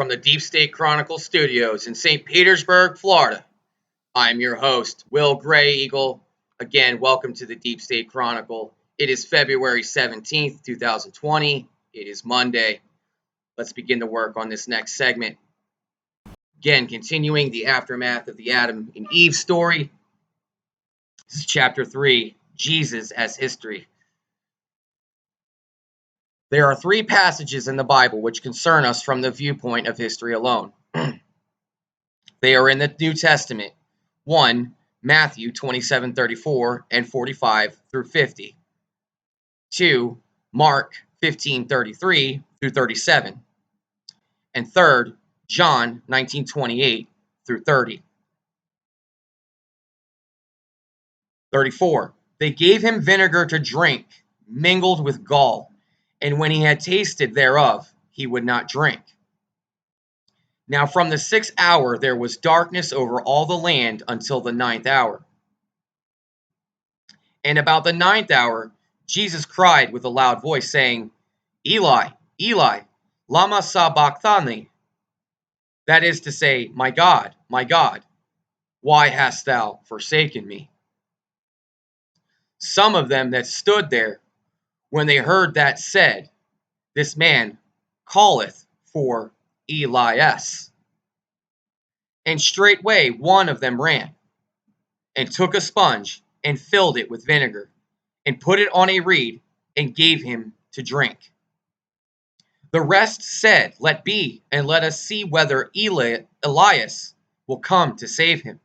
from the Deep State Chronicle studios in St. Petersburg, Florida. I'm your host, Will Gray Eagle. Again, welcome to the Deep State Chronicle. It is February 17th, 2020. It is Monday. Let's begin to work on this next segment. Again, continuing the aftermath of the Adam and Eve story. This is Chapter 3, Jesus as History. There are three passages in the Bible which concern us from the viewpoint of history alone. They are in the New Testament. 1, Matthew 27:34 and 45 through 50. 2, Mark 15:33 through 37. And third, John 19:28 through 30. 34. They gave him vinegar to drink, mingled with gall, and when he had tasted thereof, he would not drink. Now from the 6th hour there was darkness over all the land until the 9th hour. And about the 9th hour, Jesus cried with a loud voice, saying, Eli, Eli, lama sabachthani? That is to say, my God, why hast thou forsaken me? Some of them that stood there, when they heard that, said, This man calleth for Elias. And straightway one of them ran, and took a sponge, and filled it with vinegar, and put it on a reed, and gave him to drink. The rest said, Let be, and let us see whether Elias will come to save him.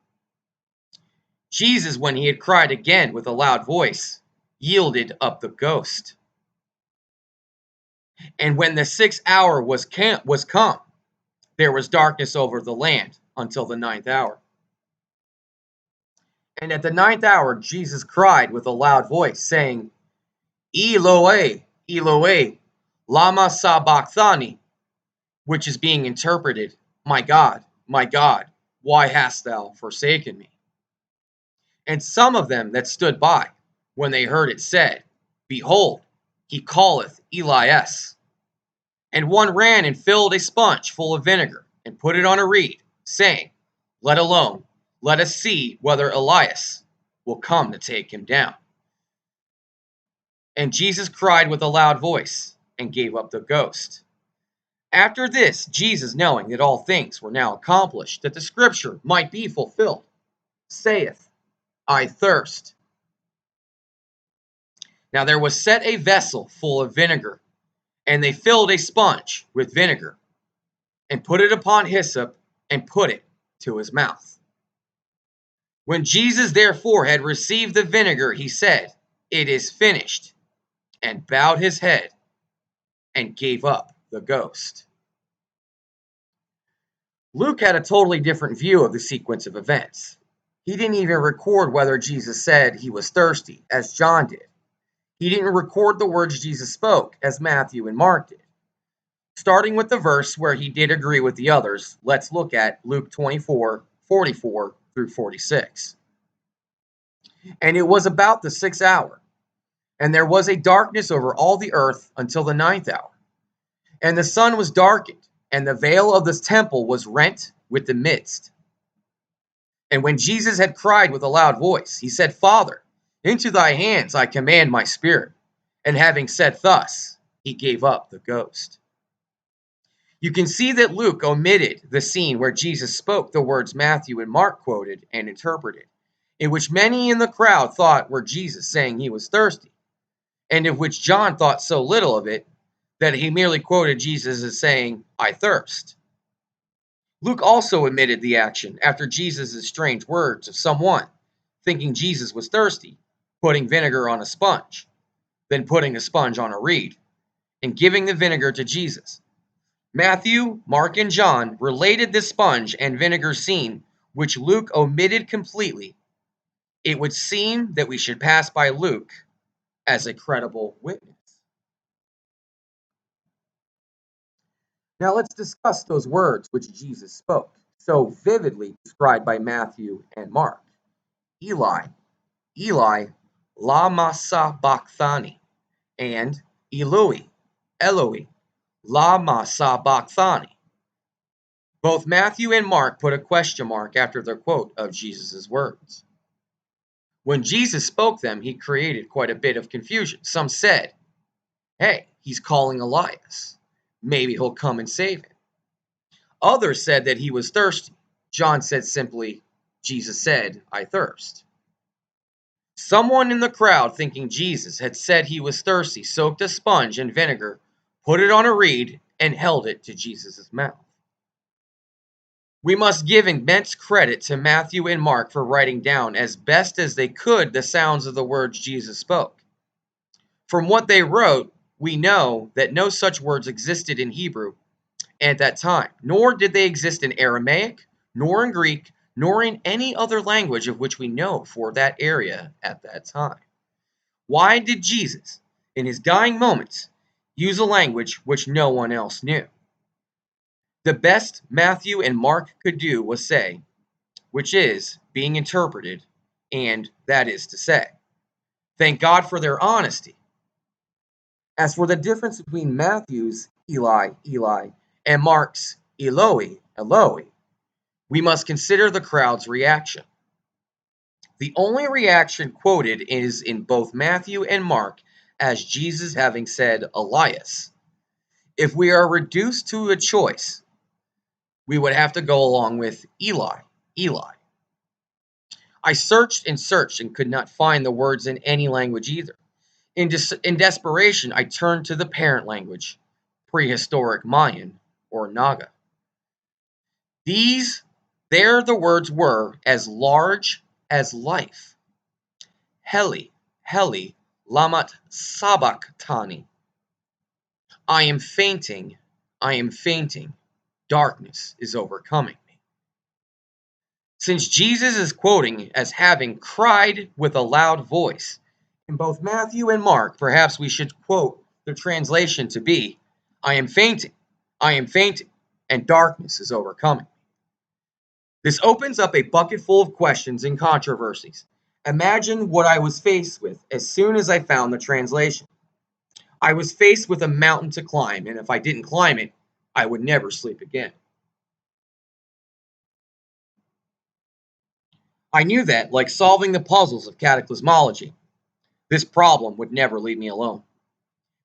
Jesus, when he had cried again with a loud voice, yielded up the ghost. And when the 6th hour was come, there was darkness over the land until the 9th hour. And at the 9th hour, Jesus cried with a loud voice, saying, Eloi, Eloi, lama sabachthani, which is being interpreted, my God, why hast thou forsaken me? And some of them that stood by, when they heard it, said, Behold, he calleth Elias. And one ran and filled a sponge full of vinegar, and put it on a reed, saying, Let alone, let us see whether Elias will come to take him down. And Jesus cried with a loud voice, and gave up the ghost. After this, Jesus, knowing that all things were now accomplished, that the scripture might be fulfilled, saith, I thirst. Now there was set a vessel full of vinegar, and they filled a sponge with vinegar, and put it upon hyssop, and put it to his mouth. When Jesus therefore had received the vinegar, he said, It is finished, and bowed his head, and gave up the ghost. Luke had a totally different view of the sequence of events. He didn't even record whether Jesus said he was thirsty, as John did. He didn't record the words Jesus spoke, as Matthew and Mark did. Starting with the verse where he did agree with the others, let's look at Luke 24:44 through 46. And it was about the 6th hour, and there was a darkness over all the earth until the 9th hour. And the sun was darkened, and the veil of the temple was rent with the midst. And when Jesus had cried with a loud voice, he said, Father, into thy hands I command my spirit. And having said thus, he gave up the ghost. You can see that Luke omitted the scene where Jesus spoke the words Matthew and Mark quoted and interpreted, in which many in the crowd thought were Jesus saying he was thirsty, and of which John thought so little of it that he merely quoted Jesus as saying, I thirst. Luke also omitted the action after Jesus' strange words of someone thinking Jesus was thirsty, putting vinegar on a sponge, then putting the sponge on a reed, and giving the vinegar to Jesus. Matthew, Mark, and John related this sponge and vinegar scene, which Luke omitted completely. It would seem that we should pass by Luke as a credible witness. Now let's discuss those words which Jesus spoke, so vividly described by Matthew and Mark. Eli, Eli, lama sabachthani, and Eloi, Eloi, lama sabachthani. Both Matthew and Mark put a question mark after their quote of Jesus' words. When Jesus spoke them, he created quite a bit of confusion. Some said, hey, he's calling Elias. Maybe he'll come and save him. Others said that he was thirsty. John said simply, Jesus said, I thirst. Someone in the crowd, thinking Jesus had said he was thirsty, soaked a sponge in vinegar, put it on a reed, and held it to Jesus' mouth. We must give immense credit to Matthew and Mark for writing down as best as they could the sounds of the words Jesus spoke. From what they wrote, we know that no such words existed in Hebrew at that time, nor did they exist in Aramaic, nor in Greek, nor in any other language of which we know for that area at that time. Why did Jesus, in his dying moments, use a language which no one else knew? The best Matthew and Mark could do was say, which is being interpreted, and that is to say. Thank God for their honesty. As for the difference between Matthew's Eli, Eli, and Mark's Eloi, Eloi, we must consider the crowd's reaction. The only reaction quoted is in both Matthew and Mark as Jesus having said Elias. If we are reduced to a choice, we would have to go along with Eli, Eli. I searched and searched and could not find the words in any language either. In desperation, I turned to the parent language, prehistoric Mayan or Naga. There the words were as large as life. Heli, Heli, Lamat Sabachthani. I am fainting, darkness is overcoming me. Since Jesus is quoting as having cried with a loud voice, in both Matthew and Mark, perhaps we should quote the translation to be, I am fainting, and darkness is overcoming me. This opens up a bucket full of questions and controversies. Imagine what I was faced with as soon as I found the translation. I was faced with a mountain to climb, and if I didn't climb it, I would never sleep again. I knew that, like solving the puzzles of cataclysmology, this problem would never leave me alone,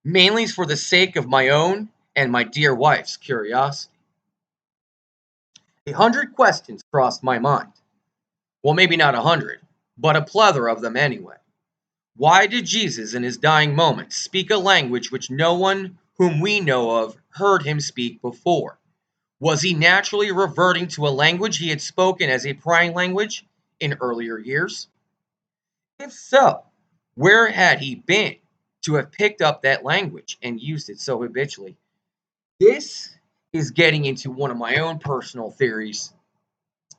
mainly for the sake of my own and my dear wife's curiosity. 100 questions crossed my mind. Well, maybe not 100, but a plethora of them anyway. Why did Jesus, in his dying moments, speak a language which no one whom we know of heard him speak before? Was he naturally reverting to a language he had spoken as a prying language in earlier years? If so, where had he been to have picked up that language and used it so habitually? This is getting into one of my own personal theories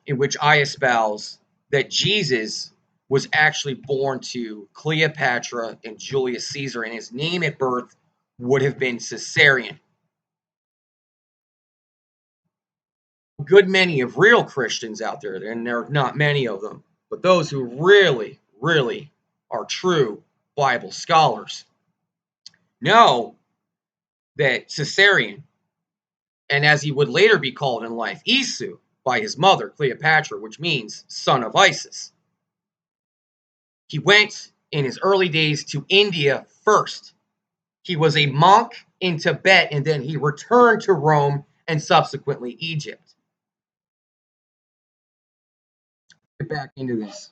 in which I espouse that Jesus was actually born to Cleopatra and Julius Caesar, and his name at birth would have been Caesarion. A good many of real Christians out there, and there are not many of them, but those who really, really are true Bible scholars know that Caesarion, and as he would later be called in life, Isu, by his mother, Cleopatra, which means son of Isis. He went in his early days to India first. He was a monk in Tibet, and then he returned to Rome and subsequently Egypt. Get back into this.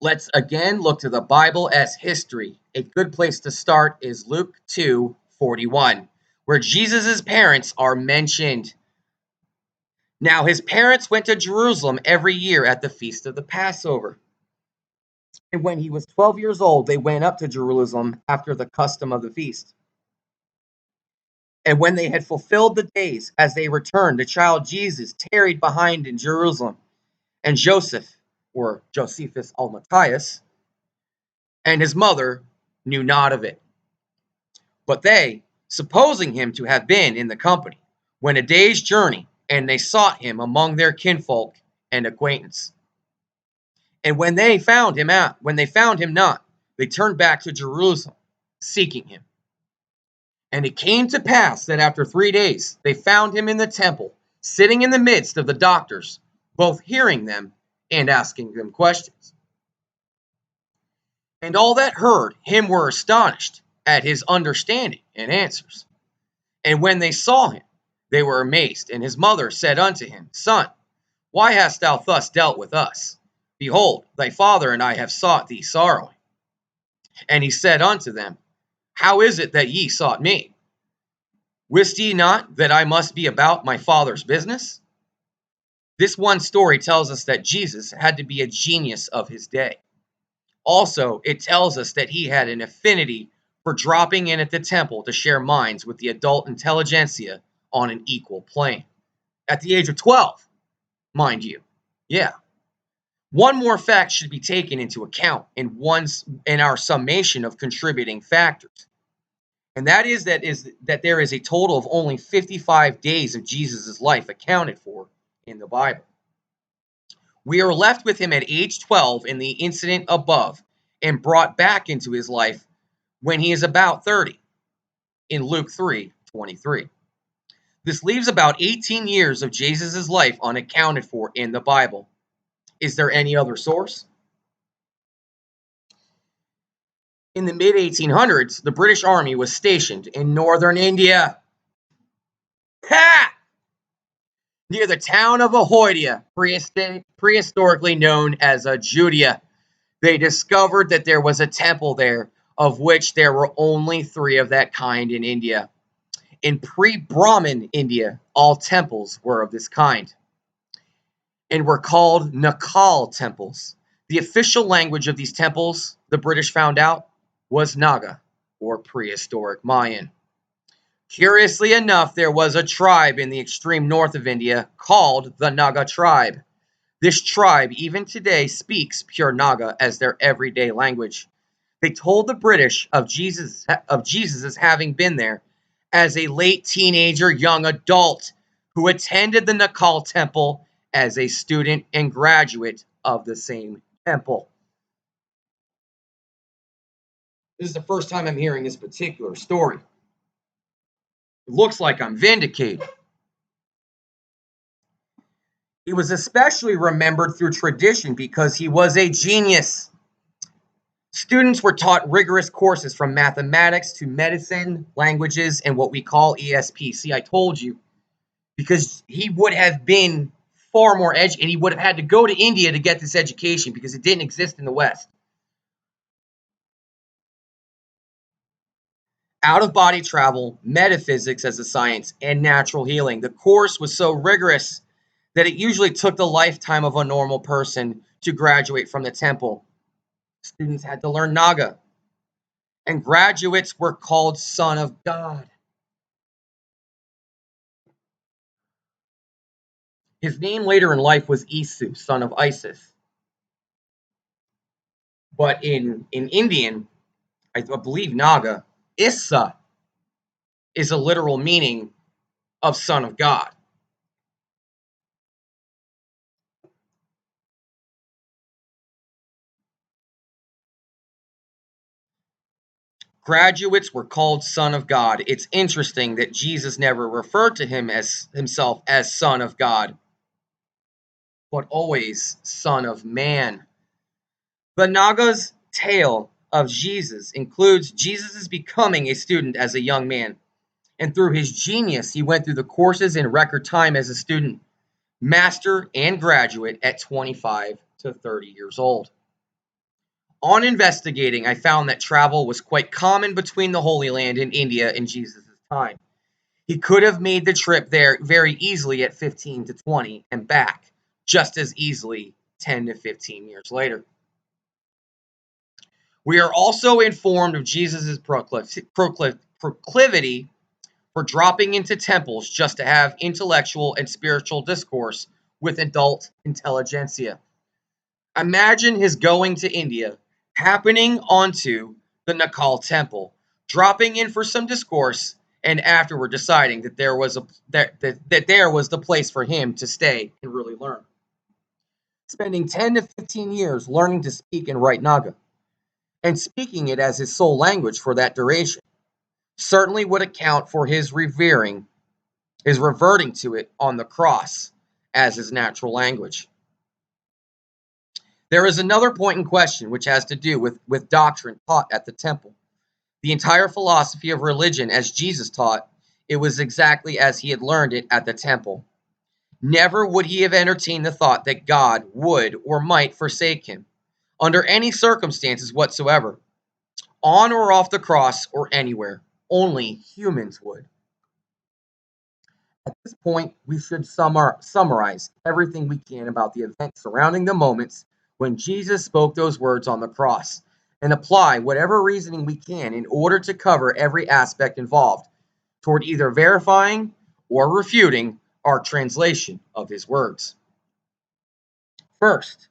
Let's again look to the Bible as history. A good place to start is Luke 2:41, where Jesus' parents are mentioned. Now, his parents went to Jerusalem every year at the feast of the Passover. And when he was 12 years old, they went up to Jerusalem after the custom of the feast. And when they had fulfilled the days, as they returned, the child Jesus tarried behind in Jerusalem. And Joseph, or Josephus Arimatheus, and his mother knew not of it. But they, supposing him to have been in the company, went a day's journey, and they sought him among their kinfolk and acquaintance. And when they found him not, they turned back to Jerusalem, seeking him. And it came to pass that after 3 days they found him in the temple, sitting in the midst of the doctors, both hearing them and asking them questions. And all that heard him were astonished at his understanding and answers. And when they saw him, they were amazed. And his mother said unto him, Son, why hast thou thus dealt with us? Behold, thy father and I have sought thee sorrowing. And he said unto them, How is it that ye sought me? Wist ye not that I must be about my Father's business? This one story tells us that Jesus had to be a genius of his day. Also, it tells us that he had an affinity for dropping in at the temple to share minds with the adult intelligentsia on an equal plane. At the age of 12, mind you. Yeah. One more fact should be taken into account in our summation of contributing factors. And that is that there is a total of only 55 days of Jesus' life accounted for in the Bible. We are left with him at age 12 in the incident above and brought back into his life when he is about 30 in Luke 3:23. This leaves about 18 years of Jesus' life unaccounted for in the Bible. Is there any other source? In the mid-1800s, the British Army was stationed in northern India. Ha! Near the town of Ahoydia, prehistorically known as Judea. They discovered that there was a temple there, of which there were only 3 of that kind in India. In pre-Brahmin India, all temples were of this kind and were called Nakal temples. The official language of these temples, the British found out, was Naga, or prehistoric Mayan. Curiously enough, there was a tribe in the extreme north of India called the Naga tribe. This tribe, even today, speaks pure Naga as their everyday language. They told the British of Jesus as having been there as a late teenager, young adult who attended the Nakal temple as a student and graduate of the same temple. This is the first time I'm hearing this particular story. It looks like I'm vindicated. He was especially remembered through tradition because he was a genius. Students were taught rigorous courses from mathematics to medicine, languages, and what we call ESP. See, I told you, because he would have been far more educated. He would have had to go to India to get this education because it didn't exist in the West. Out-of-body travel, metaphysics as a science, and natural healing. The course was so rigorous that it usually took the lifetime of a normal person to graduate from the temple. Students had to learn Naga, and graduates were called Son of God. His name later in life was Isu, son of Isis. But in Indian, I believe Naga, Issa is a literal meaning of Son of God. Graduates were called Son of God. It's interesting that Jesus never referred to himself as Son of God, but always Son of Man. The Naga's tale of Jesus includes Jesus' becoming a student as a young man, and through his genius, he went through the courses in record time as a student, master, and graduate at 25 to 30 years old. On investigating, I found that travel was quite common between the Holy Land and India in Jesus' time. He could have made the trip there very easily at 15 to 20 and back just as easily 10 to 15 years later. We are also informed of Jesus' proclivity for dropping into temples just to have intellectual and spiritual discourse with adult intelligentsia. Imagine his going to India, happening onto the Nakal temple, dropping in for some discourse, and afterward deciding that there was the place for him to stay and really learn. Spending 10 to 15 years learning to speak and write Naga, and speaking it as his sole language for that duration. certainly would account for his reverting to it on the cross as his natural language. There is another point in question which has to do with doctrine taught at the temple. The entire philosophy of religion, as Jesus taught, it was exactly as he had learned it at the temple. Never would he have entertained the thought that God would or might forsake him, under any circumstances whatsoever, on or off the cross or anywhere. Only humans would. At this point, we should summarize everything we can about the events surrounding the moments when Jesus spoke those words on the cross, and apply whatever reasoning we can in order to cover every aspect involved toward either verifying or refuting our translation of his words. First,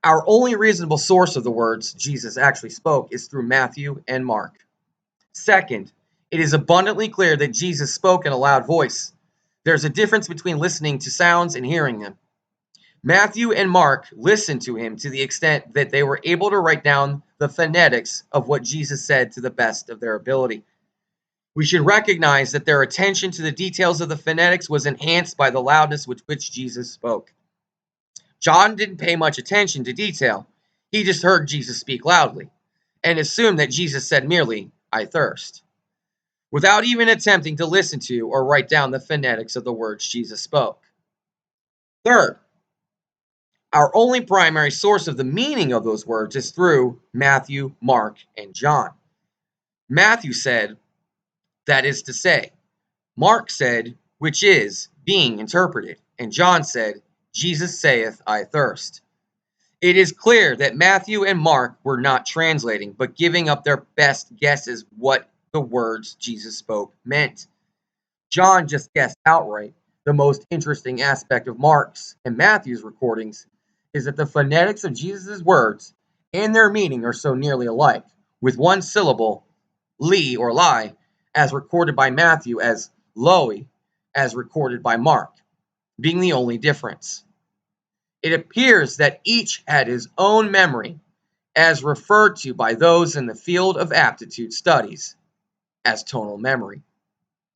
our only reasonable source of the words Jesus actually spoke is through Matthew and Mark. Second, it is abundantly clear that Jesus spoke in a loud voice. There's a difference between listening to sounds and hearing them. Matthew and Mark listened to him to the extent that they were able to write down the phonetics of what Jesus said to the best of their ability. We should recognize that their attention to the details of the phonetics was enhanced by the loudness with which Jesus spoke. John didn't pay much attention to detail. He just heard Jesus speak loudly and assumed that Jesus said merely, "I thirst," without even attempting to listen to or write down the phonetics of the words Jesus spoke. Third, our only primary source of the meaning of those words is through Matthew, Mark, and John. Matthew said, "That is to say." Mark said, "Which is being interpreted." And John said, "Jesus saith, I thirst." It is clear that Matthew and Mark were not translating, but giving up their best guesses what the words Jesus spoke meant. John just guessed outright. The most interesting aspect of Mark's and Matthew's recordings is that the phonetics of Jesus' words and their meaning are so nearly alike, with one syllable, li or lie, as recorded by Matthew, as loi, as recorded by Mark, being the only difference. It appears that each had his own memory, as referred to by those in the field of aptitude studies as tonal memory,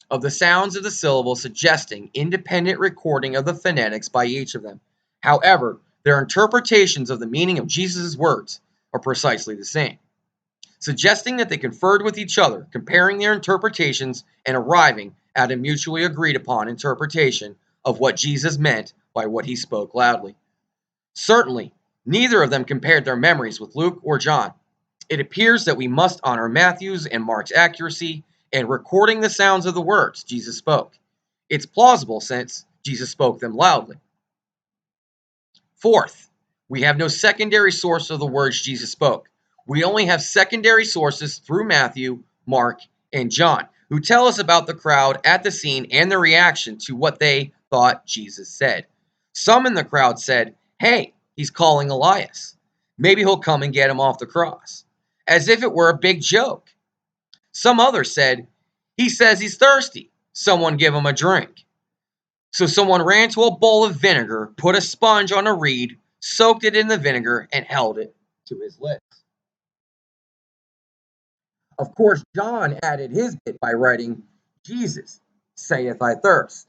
of the sounds of the syllables, suggesting independent recording of the phonetics by each of them. However, their interpretations of the meaning of Jesus' words are precisely the same, suggesting that they conferred with each other, comparing their interpretations and arriving at a mutually agreed upon interpretation of what Jesus meant by what he spoke loudly. Certainly, neither of them compared their memories with Luke or John. It appears that we must honor Matthew's and Mark's accuracy in recording the sounds of the words Jesus spoke. It's plausible since Jesus spoke them loudly. Fourth, we have no secondary source of the words Jesus spoke. We only have secondary sources through Matthew, Mark, and John, who tell us about the crowd at the scene and their reaction to what they thought Jesus said. Some in the crowd said, "Hey, he's calling Elias. Maybe he'll come and get him off the cross," as if it were a big joke. Some others said, "He says he's thirsty. Someone give him a drink." So someone ran to a bowl of vinegar, put a sponge on a reed, soaked it in the vinegar, and held it to his lips. Of course, John added his bit by writing, "Jesus saith, I thirst."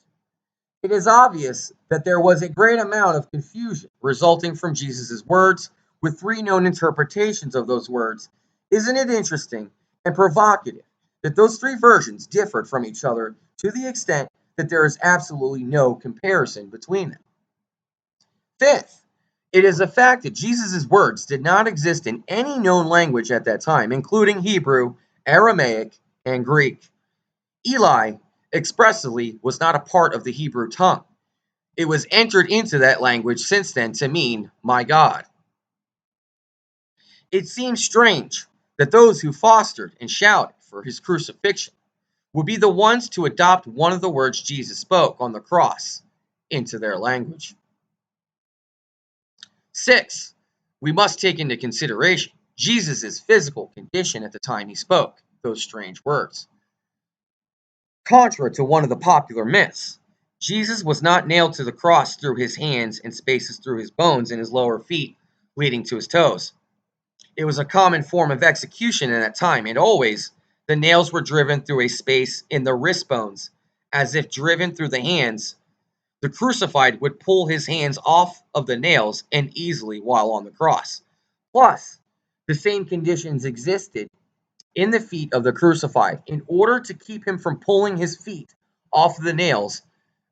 It is obvious that there was a great amount of confusion resulting from Jesus' words, with three known interpretations of those words. Isn't it interesting and provocative that those three versions differed from each other to the extent that there is absolutely no comparison between them? Fifth, it is a fact that Jesus' words did not exist in any known language at that time, including Hebrew, Aramaic, and Greek. Eli expressly was not a part of the Hebrew tongue. It was entered into that language since then to mean "my God." It seems strange that those who fostered and shouted for his crucifixion would be the ones to adopt one of the words Jesus spoke on the cross into their language. 6. We must take into consideration Jesus' physical condition at the time he spoke those strange words. Contra to one of the popular myths, Jesus was not nailed to the cross through his hands and spaces through his bones in his lower feet, leading to his toes. It was a common form of execution in that time, and always the nails were driven through a space in the wrist bones, as if driven through the hands. The crucified would pull his hands off of the nails and easily while on the cross. Plus, the same conditions existed in the feet of the crucified. In order to keep him from pulling his feet off the nails,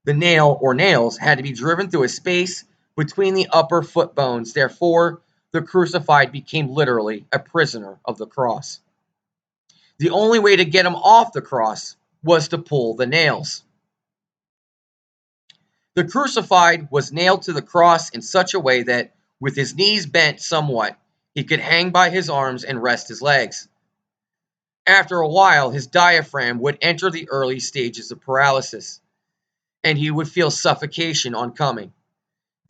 the nail or nails had to be driven through a space between the upper foot bones. Therefore, the crucified became literally a prisoner of the cross. The only way to get him off the cross was to pull the nails. The crucified was nailed to the cross in such a way that, with his knees bent somewhat, he could hang by his arms and rest his legs. After a while, his diaphragm would enter the early stages of paralysis, and he would feel suffocation on coming.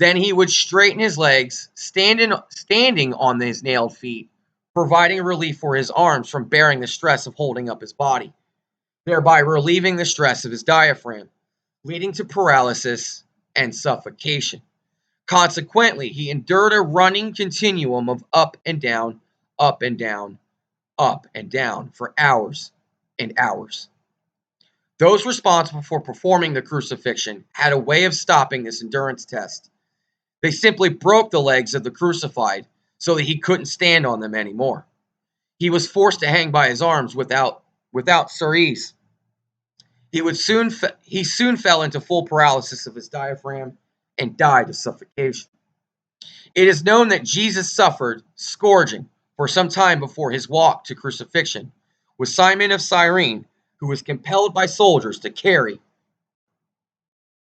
Then he would straighten his legs, standing on his nailed feet, providing relief for his arms from bearing the stress of holding up his body, thereby relieving the stress of his diaphragm, leading to paralysis and suffocation. Consequently, he endured a running continuum of up and down, up and down, up and down for hours and hours. Those responsible for performing the crucifixion had a way of stopping this endurance test. They simply broke the legs of the crucified so that he couldn't stand on them anymore. He was forced to hang by his arms without surees. He soon fell into full paralysis of his diaphragm and died of suffocation. It is known that Jesus suffered scourging for some time before his walk to crucifixion, with Simon of Cyrene, who was compelled by soldiers to carry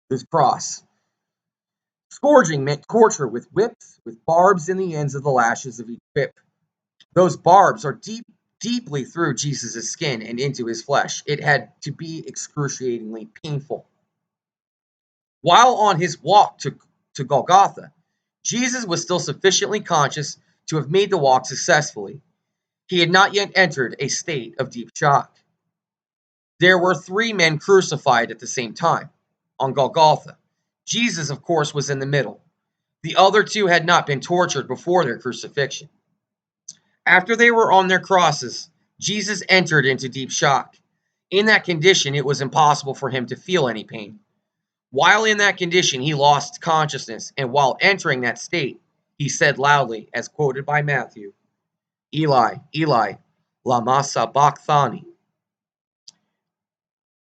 his cross. Scourging meant torture with whips, with barbs in the ends of the lashes of each whip. Those barbs are deeply through Jesus' skin and into his flesh. It had to be excruciatingly painful. While on his walk to Golgotha, Jesus was still sufficiently conscious to have made the walk successfully. He had not yet entered a state of deep shock. There were 3 men crucified at the same time on Golgotha. Jesus, of course, was in the middle. The other 2 had not been tortured before their crucifixion. After they were on their crosses, Jesus entered into deep shock. In that condition, it was impossible for him to feel any pain. While in that condition, he lost consciousness, and while entering that state, he said loudly, as quoted by Matthew, "Eli, Eli, lama sabachthani."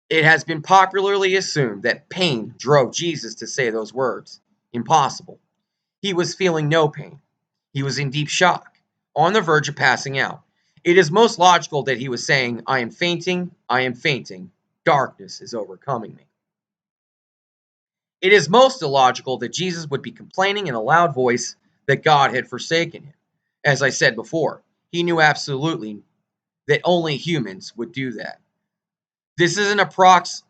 It has been popularly assumed that pain drove Jesus to say those words. Impossible. He was feeling no pain. He was in deep shock, on the verge of passing out. It is most logical that he was saying, I am fainting, darkness is overcoming me. It is most illogical that Jesus would be complaining in a loud voice that God had forsaken him. As I said before, he knew absolutely that only humans would do that. This is an approximate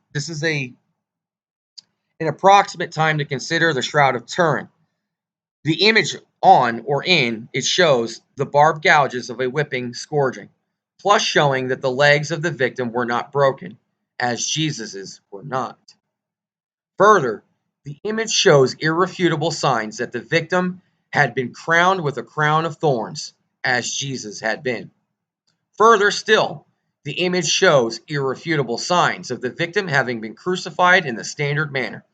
time to consider the Shroud of Turin. The image on or in it shows the barbed gouges of a whipping scourging, plus showing that the legs of the victim were not broken, as Jesus's were not. Further, the image shows irrefutable signs that the victim had been crowned with a crown of thorns, as Jesus had been. Further still, the image shows irrefutable signs of the victim having been crucified in the standard manner.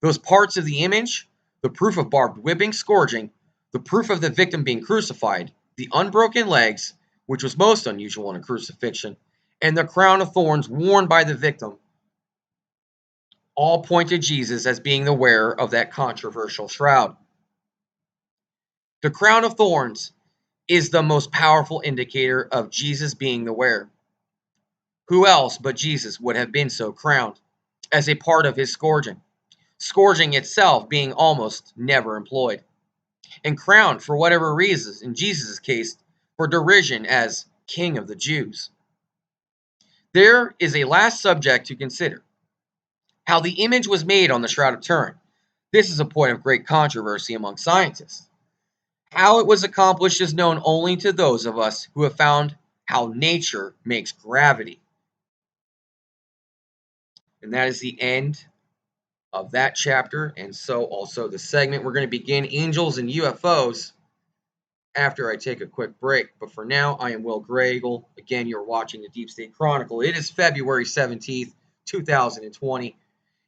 Those parts of the image, the proof of barbed whipping, scourging, the proof of the victim being crucified, the unbroken legs, which was most unusual in a crucifixion, and the crown of thorns worn by the victim, all point to Jesus as being the wearer of that controversial shroud. The crown of thorns is the most powerful indicator of Jesus being the wearer. Who else but Jesus would have been so crowned as a part of his scourging? Scourging itself being almost never employed, and crowned for whatever reasons, in Jesus' case, for derision as King of the Jews. There is a last subject to consider: how the image was made on the Shroud of Turin. This is a point of great controversy among scientists. How it was accomplished is known only to those of us who have found how nature makes gravity. And that is the end of that chapter, and so also the segment. We're going to begin Angels and UFOs after I take a quick break. But for now, I am Will Gragel. Again, you're watching the Deep State Chronicle. It is February 17th, 2020.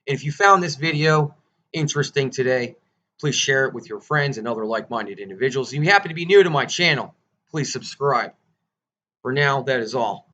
And if you found this video interesting today, please share it with your friends and other like-minded individuals. If you happen to be new to my channel, please subscribe. For now, that is all.